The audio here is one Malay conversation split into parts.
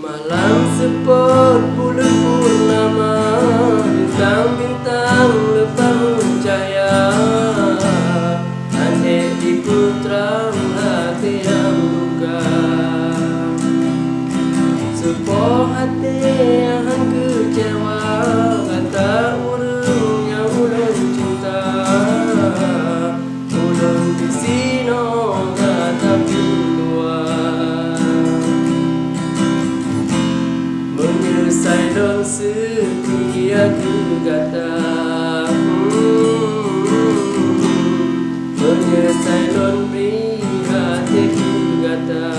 Malam sepot bulan purnama, bintang-bintang lepas cahaya, andai di putra hati yang luka. Sepoh hati yang kecewa, kata urang yang ulun cinta, ulun di sino kata kedua. Menyesal don setia kegata, menyesal don beri hati kegata.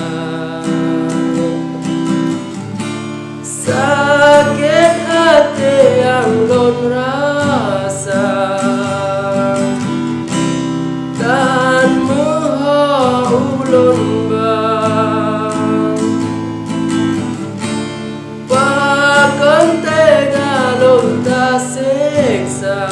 Sakit hati yang don rasa, tan moho ulun bang. Pakon tega lom tak seksa,